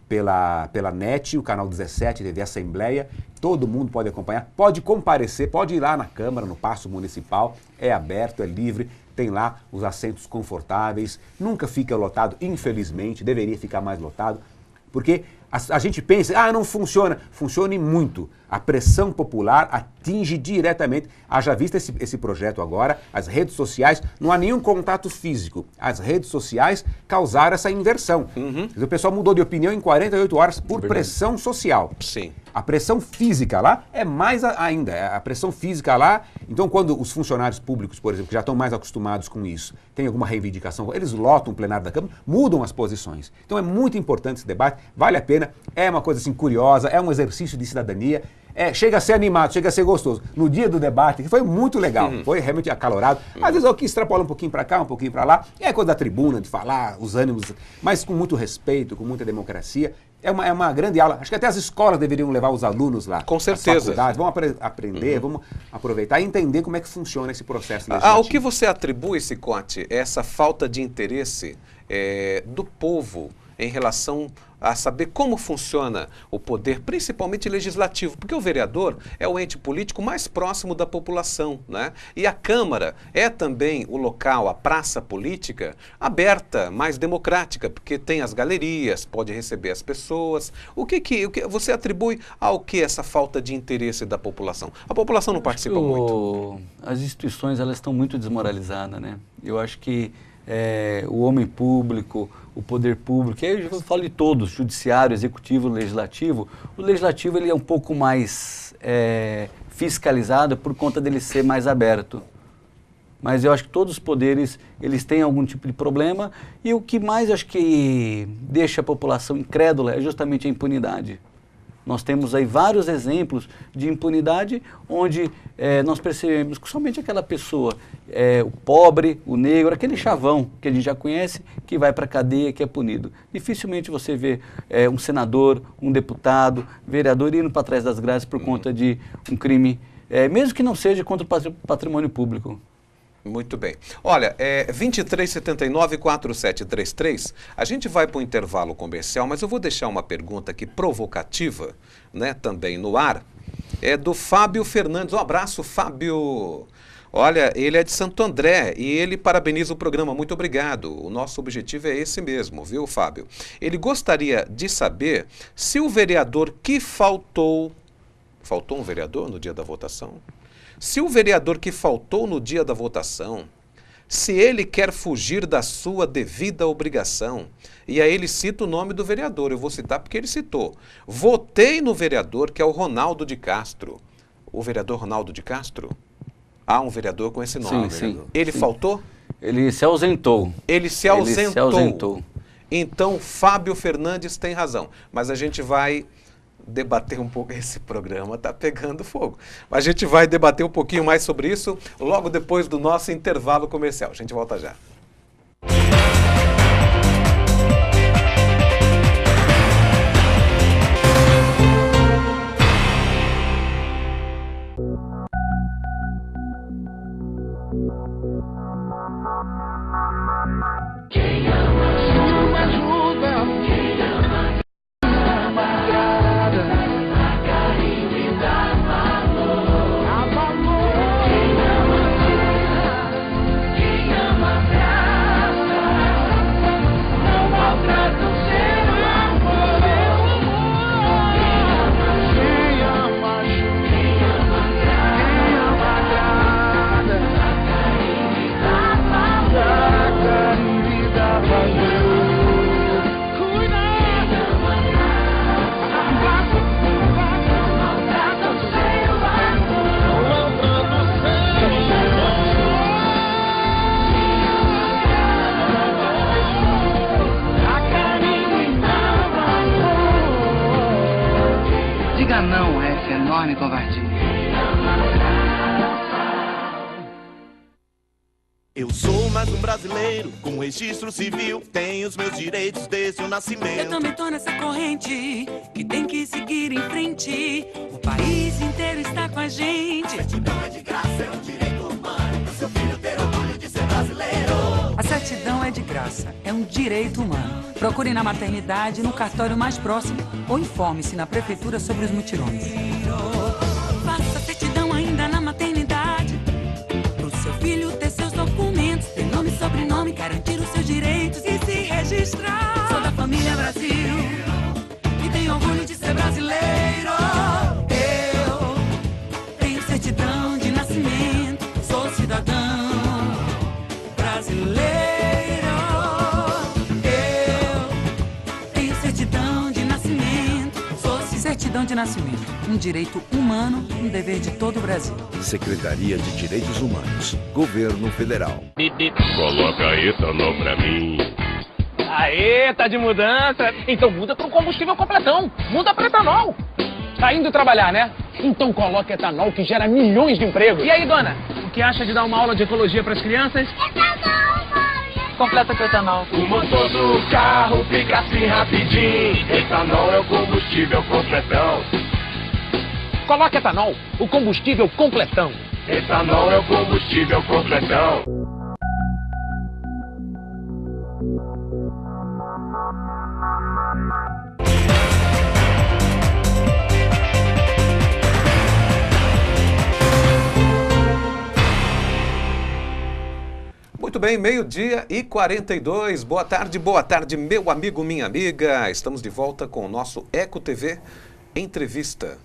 pela NET, o canal 17, TV Assembleia. Todo mundo pode acompanhar, pode comparecer, pode ir lá na Câmara, no Paço Municipal. É aberto, é livre. Tem lá os assentos confortáveis, nunca fica lotado, infelizmente, deveria ficar mais lotado. Porque a gente pensa, não funciona. Funcione muito. A pressão popular atinge diretamente. Haja vista esse projeto agora, as redes sociais, não há nenhum contato físico. As redes sociais causaram essa inversão. O pessoal mudou de opinião em 48 horas por pressão social. Sim. A pressão física lá é mais ainda. A pressão física lá, então quando os funcionários públicos, por exemplo, que já estão mais acostumados com isso, têm alguma reivindicação, eles lotam o plenário da Câmara, mudam as posições. Então é muito importante esse debate, vale a pena, é uma coisa assim curiosa, é um exercício de cidadania. Chega a ser animado, chega a ser gostoso. No dia do debate, que foi muito legal, foi realmente acalorado. Às vezes eu quis extrapolar um pouquinho para cá, um pouquinho para lá. É coisa da tribuna, de falar, os ânimos, mas com muito respeito, com muita democracia. É uma grande aula. Acho que até as escolas deveriam levar os alunos lá. Com certeza. Vamos aprender, vamos aproveitar e entender como é que funciona esse processo legislativo. Ao que você atribui, Cicote, essa falta de interesse do povo em relação a saber como funciona o poder, principalmente legislativo, porque o vereador é o ente político mais próximo da população, né? E a Câmara é também o local, a praça política aberta, mais democrática, porque tem as galerias, pode receber as pessoas. O que você atribui ao que essa falta de interesse da população? A população não participa muito. As instituições, elas estão muito desmoralizadas, né? Eu acho que o homem público, o poder público, e aí eu falo de todos, judiciário, executivo, legislativo. O legislativo ele é um pouco mais fiscalizado por conta dele ser mais aberto. Mas eu acho que todos os poderes, eles têm algum tipo de problema, e o que mais acho que deixa a população incrédula é justamente a impunidade. Nós temos aí vários exemplos de impunidade onde nós percebemos que somente aquela pessoa, o pobre, o negro, aquele chavão que a gente já conhece, que vai para a cadeia, que é punido. Dificilmente você vê um senador, um deputado, vereador indo para trás das grades por conta de um crime, mesmo que não seja contra o patrimônio público. Muito bem. Olha, 2379-4733, a gente vai para o intervalo comercial, mas eu vou deixar uma pergunta aqui provocativa, né, também no ar, é do Fábio Fernandes. Um abraço, Fábio. Olha, ele é de Santo André e ele parabeniza o programa. Muito obrigado. O nosso objetivo é esse mesmo, viu, Fábio? Ele gostaria de saber se o vereador que faltou um vereador no dia da votação? Se o vereador que faltou no dia da votação, se ele quer fugir da sua devida obrigação, e aí ele cita o nome do vereador, eu vou citar porque ele citou. Votei no vereador que é o Ronaldo de Castro. O vereador Ronaldo de Castro? Há um vereador com esse nome. Sim. Ele faltou? Ele se ausentou. Ele se ausentou. Então, Fábio Fernandes tem razão. Mas a gente vai debater um pouco, esse programa está pegando fogo. A gente vai debater um pouquinho mais sobre isso logo depois do nosso intervalo comercial. A gente volta já. Quem ama chuva ajuda, quem ama agrada, dá carinho e dá valor. Quem ama vida, quem ama graça, não maltrata o ser amor. Quem ama chuva, quem ama agrada, dá carinho e dá valor. Diga não a essa enorme covardia. Eu sou mais um brasileiro com registro civil. Tenho os meus direitos desde o nascimento. Eu também tô nessa corrente que tem que seguir em frente. O país inteiro está com a gente. A certidão é de graça, é um direito humano. Pro seu filho ter orgulho de ser brasileiro. A certidão é de graça, é um direito humano. Procure na maternidade, no cartório mais próximo ou informe-se na prefeitura sobre os mutirões. Faça a certidão ainda na maternidade. Pro seu filho ter seus documentos, ter nome e sobrenome, garantir os seus direitos e se registrar. Sou da família Brasil, nascimento. Um direito humano, um dever de todo o Brasil. Secretaria de Direitos Humanos, Governo Federal. Coloca etanol pra mim. Aê, tá de mudança? Então muda pro combustível completão. Muda pra etanol. Tá indo trabalhar, né? Então coloca etanol que gera milhões de empregos. E aí, dona? O que acha de dar uma aula de ecologia pras crianças? Etanol, Maria. Completa com etanol. O motor do carro fica assim rapidinho. Etanol é o combustível completão. Coloca etanol, o combustível completão. Etanol é o combustível completão. Muito bem, 12h42. Boa tarde, meu amigo, minha amiga. Estamos de volta com o nosso Eco TV Entrevista.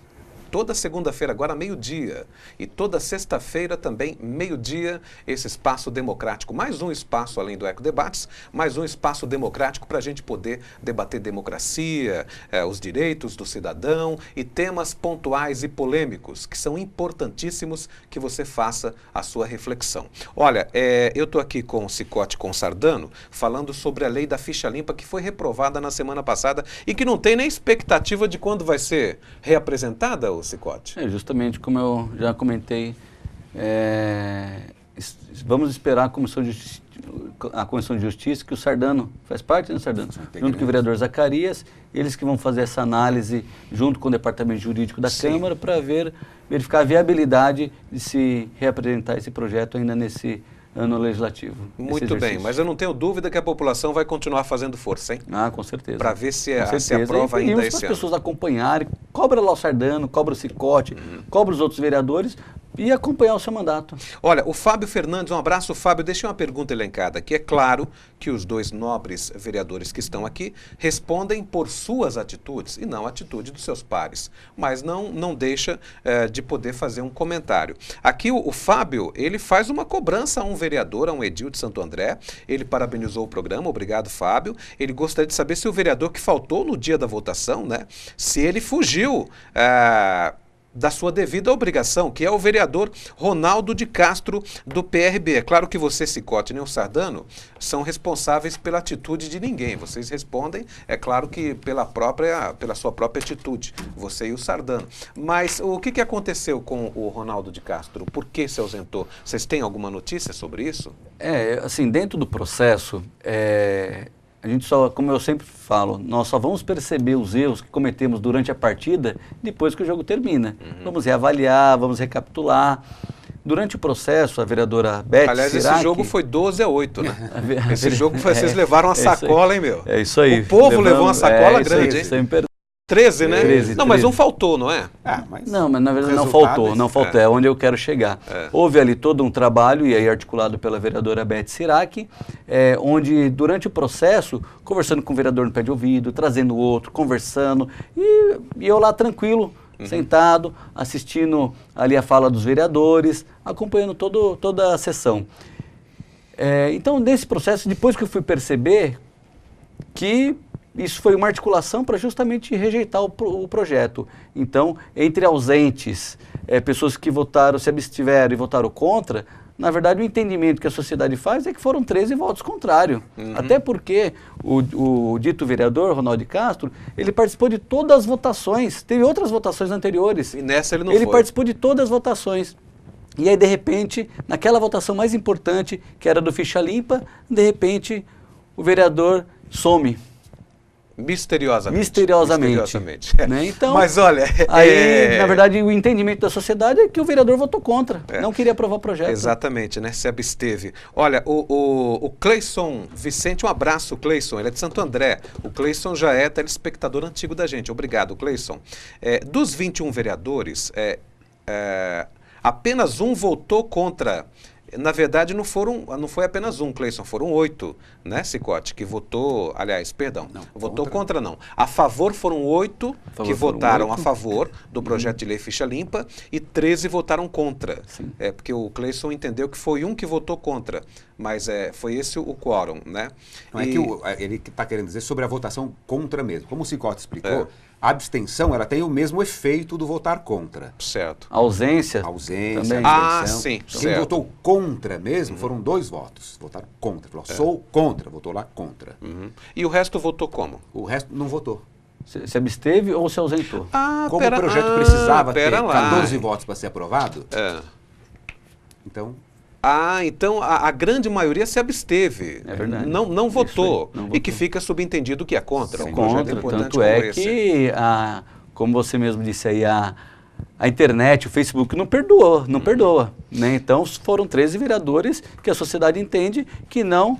Toda segunda-feira, agora meio-dia. E toda sexta-feira também, meio-dia, esse espaço democrático. Mais um espaço, além do Eco Debates, mais um espaço democrático para a gente poder debater democracia, os direitos do cidadão e temas pontuais e polêmicos, que são importantíssimos que você faça a sua reflexão. Olha, eu estou aqui com o Cicote, com o Sardano, falando sobre a lei da ficha limpa que foi reprovada na semana passada e que não tem nem expectativa de quando vai ser reapresentada, o Cicote. Justamente como eu já comentei, vamos esperar a Comissão de Justiça, que o Sardano faz parte, né, Sardano? Junto com o vereador Zacarias, eles que vão fazer essa análise junto com o Departamento Jurídico da Câmara para verificar a viabilidade de se reapresentar esse projeto ainda nesse ano legislativo. Muito bem, mas eu não tenho dúvida que a população vai continuar fazendo força, hein? Ah, com certeza. Para ver se aprova ainda esse ano. As pessoas acompanharem, cobra lá o Sardano, cobra o Cicote, cobra os outros vereadores e acompanhar o seu mandato. Olha, o Fábio Fernandes, um abraço, Fábio. Deixa uma pergunta elencada aqui. É claro que os dois nobres vereadores que estão aqui respondem por suas atitudes e não a atitude dos seus pares, mas não deixa de poder fazer um comentário. Aqui o Fábio, ele faz uma cobrança a um vereador, a um edil de Santo André. Ele parabenizou o programa, obrigado, Fábio. Ele gostaria de saber se o vereador que faltou no dia da votação, né, se ele fugiu da sua devida obrigação, que é o vereador Ronaldo de Castro, do PRB. É claro que você, Cicote, nem o Sardano, são responsáveis pela atitude de ninguém. Vocês respondem, é claro que pela sua própria atitude, você e o Sardano. Mas o que aconteceu com o Ronaldo de Castro? Por que se ausentou? Vocês têm alguma notícia sobre isso? Assim, dentro do processo, a gente só, como eu sempre falo, nós só vamos perceber os erros que cometemos durante a partida depois que o jogo termina. Vamos reavaliar, vamos recapitular. Durante o processo, a vereadora Beth Aliás, Sirac, esse jogo foi 12-8, né? Esse jogo foi, vocês levaram uma sacola, hein, meu? É isso aí. O povo levou uma sacola grande, hein? Você me perdoa. 13, né? 13, não, mas 13. um faltou, não é? Não, mas na verdade não faltou, é onde eu quero chegar. Houve ali todo um trabalho, e aí articulado pela vereadora Beth Sirac, onde durante o processo, conversando com o vereador no pé de ouvido, trazendo o outro, conversando, e eu lá tranquilo, sentado, assistindo ali a fala dos vereadores, acompanhando toda a sessão. Então, nesse processo, depois que eu fui perceber que isso foi uma articulação para justamente rejeitar o projeto. Então, entre ausentes, pessoas que votaram, se abstiveram e votaram contra, na verdade o entendimento que a sociedade faz é que foram 13 votos contrários. Até porque o dito vereador, Ronaldo de Castro, ele participou de todas as votações, teve outras votações anteriores. E nessa ele não foi. Ele participou de todas as votações. E aí, de repente, naquela votação mais importante, que era do ficha limpa, de repente o vereador some. Misteriosamente. Né? Então, mas olha... Aí, na verdade, o entendimento da sociedade é que o vereador votou contra, não queria aprovar o projeto. Exatamente, né? Se absteve. Olha, o Cleison Vicente, um abraço, Cleison, ele é de Santo André. O Cleison já é telespectador antigo da gente. Obrigado, Cleison. Dos 21 vereadores, apenas um votou contra. Na verdade, não foi apenas um, Cleison, foram 8, né, Cicote, que votou, votou contra não. A favor foram 8 que votaram a favor do projeto de lei ficha limpa e 13 votaram contra. Porque o Cleison entendeu que foi um que votou contra, mas foi esse o quórum, né? Não, é que ele está querendo dizer sobre a votação contra mesmo. Como o Cicote explicou, A abstenção, ela tem o mesmo efeito do votar contra. Certo. Ausência. Ausência, também. abstenção. Sim, Quem certo. votou contra mesmo foram 2 votos. Votaram contra. Falou, sou contra, votou lá contra. E o resto votou como? O resto não votou. Se absteve ou se ausentou? Como o projeto precisava ter lá. 14 votos para ser aprovado, então... Então a grande maioria se absteve. É verdade. Não votou. Não votou. E que fica subentendido que é contra. Um projeto Contra, importante tanto como é esse. que, como você mesmo disse aí, a internet, o Facebook não perdoa, perdoa. Né? Então foram 13 vereadores que a sociedade entende que não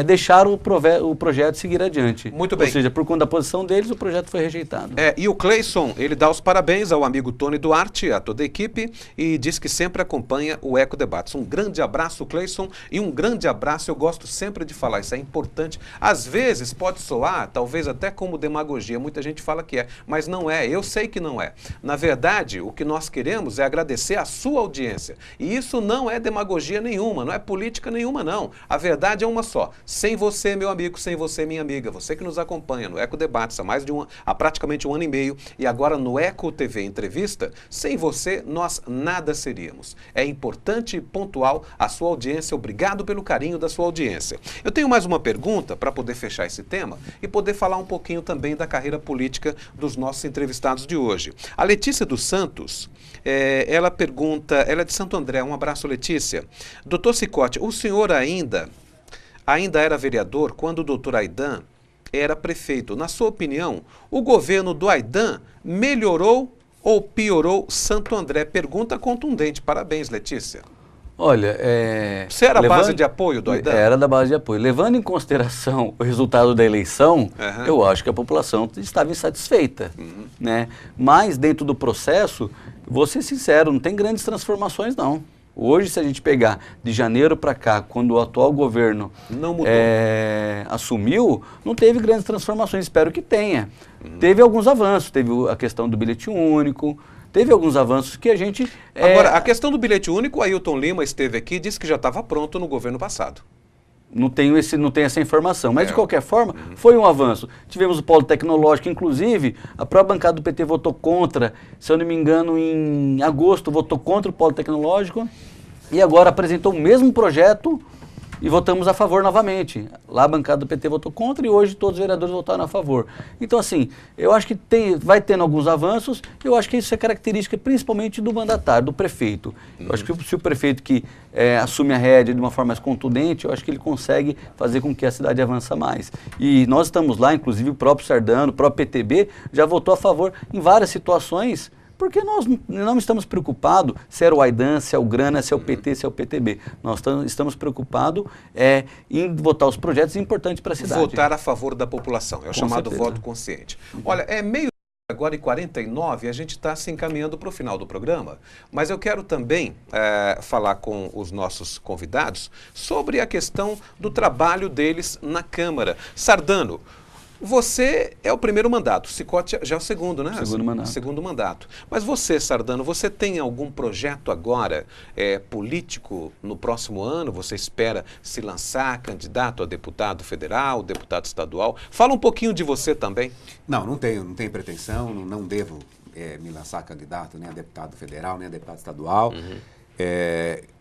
deixaram o projeto seguir adiante. Muito bem. Ou seja, por conta da posição deles, o projeto foi rejeitado. E o Cleison, ele dá os parabéns ao amigo Tony Duarte, a toda a equipe, e diz que sempre acompanha o Eco Debates. Um grande abraço, Cleison, e um grande abraço, eu gosto sempre de falar, isso é importante. Às vezes pode soar, talvez até como demagogia, muita gente fala que é, mas não é, eu sei que não é. Na verdade, o que nós queremos é agradecer a sua audiência. E isso não é demagogia nenhuma, não é política nenhuma, não. A verdade é uma só. Sem você, meu amigo, sem você, minha amiga, você que nos acompanha no Eco Debates há praticamente 1 ano e meio e agora no Eco TV Entrevista, sem você nós nada seríamos. É importante e pontual a sua audiência. Obrigado pelo carinho da sua audiência. Eu tenho mais uma pergunta para poder fechar esse tema e poder falar um pouquinho também da carreira política dos nossos entrevistados de hoje. A Letícia dos Santos, ela pergunta, ela é de Santo André, um abraço, Letícia. Doutor Cicotti, o senhor ainda era vereador quando o doutor Aidan era prefeito. Na sua opinião, o governo do Aidan melhorou ou piorou Santo André? Pergunta contundente. Parabéns, Letícia. Olha, você era a base de apoio do Aidan? Era da base de apoio. Levando em consideração o resultado da eleição, eu acho que a população estava insatisfeita. Né? Mas, dentro do processo, vou ser sincero, não tem grandes transformações, não. Hoje, se a gente pegar de janeiro para cá, quando o atual governo assumiu, não teve grandes transformações, espero que tenha. Teve alguns avanços, teve a questão do bilhete único, teve alguns avanços que a gente... Agora, a questão do bilhete único, o Ailton Lima esteve aqui e disse que já estava pronto no governo passado. Não tenho essa informação, mas de qualquer forma, foi um avanço. Tivemos o polo tecnológico, inclusive, a própria bancada do PT votou contra, se eu não me engano, em agosto, votou contra o polo tecnológico, e agora apresentou o mesmo projeto e votamos a favor novamente. Lá a bancada do PT votou contra e hoje todos os vereadores votaram a favor. Então, assim, eu acho que vai tendo alguns avanços, eu acho que isso é característica principalmente do mandatário, do prefeito. Eu acho que se o prefeito que assume a rédea de uma forma mais contundente, eu acho que ele consegue fazer com que a cidade avance mais. E nós estamos lá, inclusive o próprio Sardano, o próprio PTB, já votou a favor em várias situações, porque nós não estamos preocupados se era o Aidan, se é o Grana, se é o PT, se é o PTB. Nós estamos preocupados em votar os projetos importantes para a cidade. Votar a favor da população, é o chamado certeza. voto consciente. Olha, é meio agora e 49, a gente está se encaminhando para o final do programa, mas eu quero também falar com os nossos convidados sobre a questão do trabalho deles na Câmara. Sardano, você é o primeiro mandato, Cicotti já é o segundo, né? Segundo mandato. Segundo mandato. Mas você, Sardano, você tem algum projeto agora político no próximo ano? Você espera se lançar candidato a deputado federal, deputado estadual? Fala um pouquinho de você também. Não tenho pretensão, não devo me lançar candidato nem a deputado federal, nem a deputado estadual.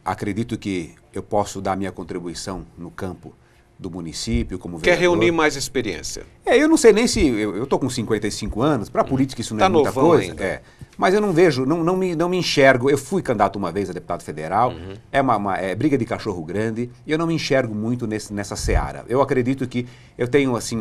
Acredito que eu posso dar minha contribuição no campo do município, como vereador. Quer reunir mais experiência? Eu não sei nem se... Eu estou com 55 anos, para a política isso não é muita coisa. Ainda. Mas eu não vejo, não me enxergo. Eu fui candidato uma vez a deputado federal, é briga de cachorro grande, e eu não me enxergo muito nessa seara. Eu acredito que eu tenho assim,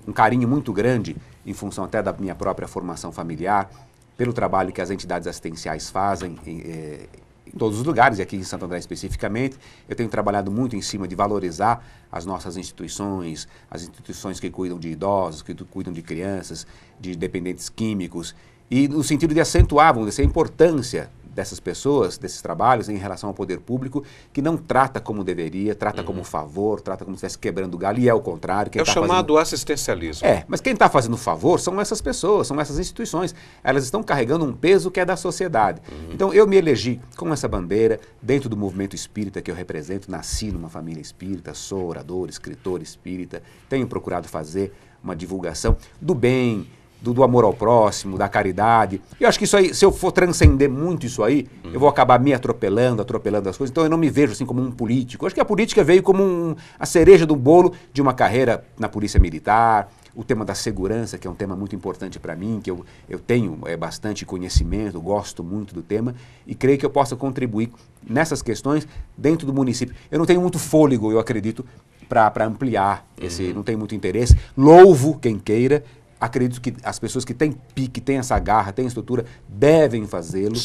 um carinho muito grande, em função até da minha própria formação familiar, pelo trabalho que as entidades assistenciais fazem em todos os lugares, e aqui em Santo André especificamente. Eu tenho trabalhado muito em cima de valorizar as nossas instituições, as instituições que cuidam de idosos, que cuidam de crianças, de dependentes químicos, e no sentido de acentuar, vamos dizer, a importância dessas pessoas, desses trabalhos em relação ao poder público, que não trata como deveria, trata como favor, trata como se estivesse quebrando galho, e é o contrário. É o chamado assistencialismo. Mas quem está fazendo favor são essas pessoas, são essas instituições. Elas estão carregando um peso que é da sociedade. Então eu me elegi com essa bandeira, dentro do movimento espírita que eu represento, nasci numa família espírita, sou orador, escritor espírita, tenho procurado fazer uma divulgação do bem, do amor ao próximo, da caridade. Eu acho que isso aí, se eu for transcender muito isso aí, eu vou acabar me atropelando as coisas. Então eu não me vejo assim como um político. Eu acho que a política veio como a cereja do bolo de uma carreira na Polícia Militar, o tema da segurança, que é um tema muito importante para mim, que eu tenho bastante conhecimento, gosto muito do tema, e creio que eu possa contribuir nessas questões dentro do município. Eu não tenho muito fôlego, eu acredito, para ampliar não tenho muito interesse. Louvo quem queira. Acredito que as pessoas que têm pique, têm essa garra, têm estrutura, devem fazê-lo,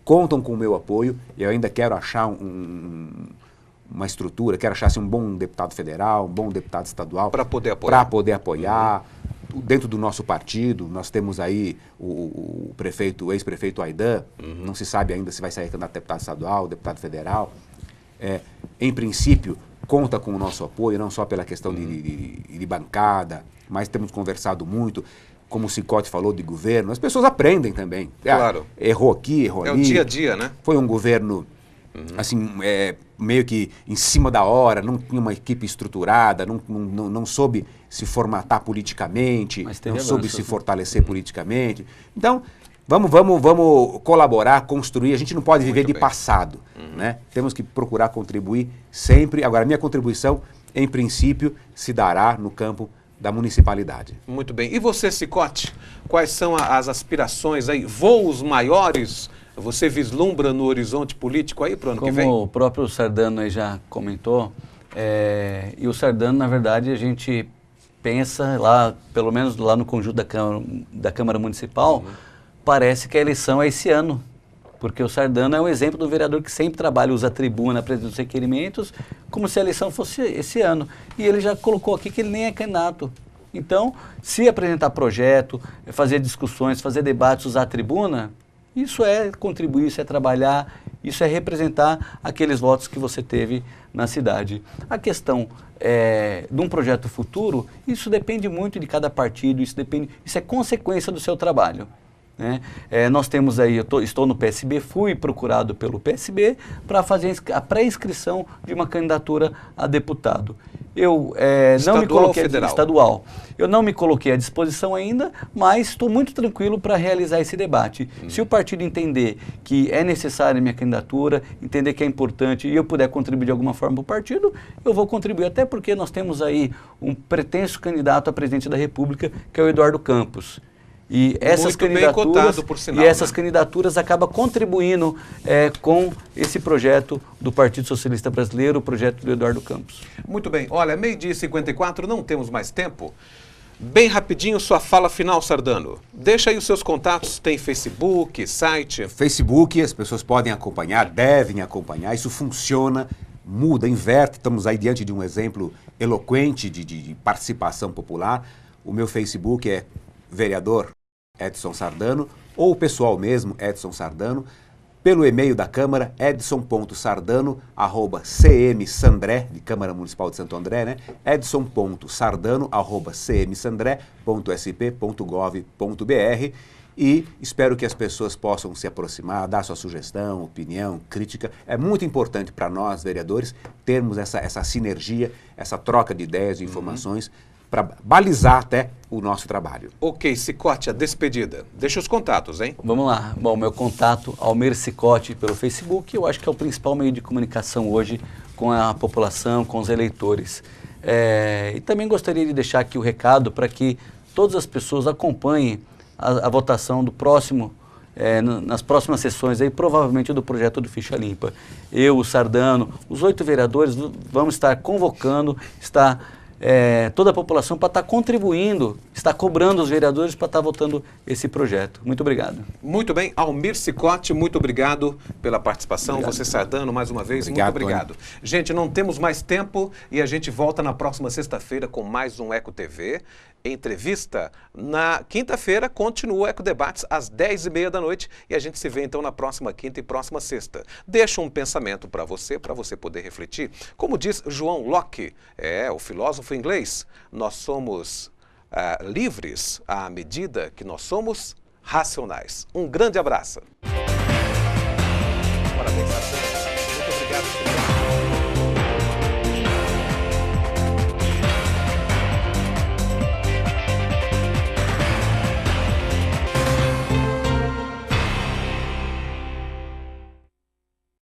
contam com o meu apoio. Eu ainda quero achar uma estrutura, quero achar assim, um bom deputado federal, um bom deputado estadual. Para poder apoiar. Dentro do nosso partido, nós temos aí o ex-prefeito Aidan, não se sabe ainda se vai sair candidato a deputado estadual, deputado federal. Em princípio, conta com o nosso apoio, não só pela questão de bancada, mas temos conversado muito, como o Cicotti falou, de governo. As pessoas aprendem também. Claro. Errou aqui, errou ali. É o dia a dia, né? Foi um governo, assim, meio que em cima da hora, não tinha uma equipe estruturada, não soube se formatar politicamente, não soube se fortalecer politicamente. Então, vamos colaborar, construir. A gente não pode viver de passado, né? Temos que procurar contribuir sempre. Agora, a minha contribuição, em princípio, se dará no campo da municipalidade. Muito bem. E você, Cicotti, quais são as aspirações aí? Voos maiores? Você vislumbra no horizonte político aí para o ano que vem? Como o próprio Sardano aí já comentou, e o Sardano, na verdade, a gente pensa lá, pelo menos lá no conjunto da Câmara Municipal, parece que a eleição é esse ano. Porque o Sardano é um exemplo do vereador que sempre trabalha, usa a tribuna, apresenta os requerimentos, como se a eleição fosse esse ano. E ele já colocou aqui que ele nem é candidato. Então, se apresentar projeto, fazer discussões, fazer debates, usar a tribuna, isso é contribuir, isso é trabalhar, isso é representar aqueles votos que você teve na cidade. A questão de um projeto futuro, isso depende muito de cada partido, isso é consequência do seu trabalho. Né? Nós temos aí, estou no PSB, fui procurado pelo PSB para fazer a pré-inscrição de uma candidatura a deputado. Eu não me coloquei estadual. Eu não me coloquei à disposição ainda, mas estou muito tranquilo para realizar esse debate. Se o partido entender que é necessária a minha candidatura, entender que é importante e eu puder contribuir de alguma forma para o partido, eu vou contribuir, até porque nós temos aí um pretenso candidato a presidente da República, que é o Eduardo Campos. E essas candidaturas acabam contribuindo com esse projeto do Partido Socialista Brasileiro, o projeto do Eduardo Campos. Muito bem. Olha, 12h54, não temos mais tempo. Bem rapidinho, sua fala final, Sardano. Deixa aí os seus contatos, tem Facebook, site? Facebook, as pessoas podem acompanhar, devem acompanhar, isso funciona, muda, inverte. Estamos aí diante de um exemplo eloquente de participação popular. O meu Facebook é vereador Edson Sardano, ou o pessoal mesmo, Edson Sardano, pelo e-mail da Câmara, edson.sardano@cmsandré, de Câmara Municipal de Santo André, né? edson.sardano@cmsandré.sp.gov.br, e espero que as pessoas possam se aproximar, dar sua sugestão, opinião, crítica. É muito importante para nós, vereadores, termos essa sinergia, essa troca de ideias, de informações, para balizar até o nosso trabalho. Ok, Cicotti, a despedida. Deixa os contatos, hein? Vamos lá. Bom, meu contato, Almir Cicotti, pelo Facebook, eu acho que é o principal meio de comunicação hoje com a população, com os eleitores. E também gostaria de deixar aqui o recado para que todas as pessoas acompanhem a votação do próximo, nas próximas sessões, aí, provavelmente do projeto do Ficha Limpa. Eu, o Sardano, os 8 vereadores vamos estar convocando, toda a população para estar contribuindo, estar cobrando os vereadores para estar votando esse projeto. Muito obrigado. Muito bem, Almir Cicotti, muito obrigado pela participação. Obrigado. Você, Sardano, mais uma vez, muito obrigado. Gente, não temos mais tempo e a gente volta na próxima sexta-feira com mais um Eco TV. Entrevista. Na quinta-feira continua o Eco Debates às 10h30 da noite e a gente se vê então na próxima quinta e próxima sexta. Deixa um pensamento para você poder refletir. Como diz João Locke, o filósofo inglês, nós somos livres à medida que nós somos racionais. Um grande abraço.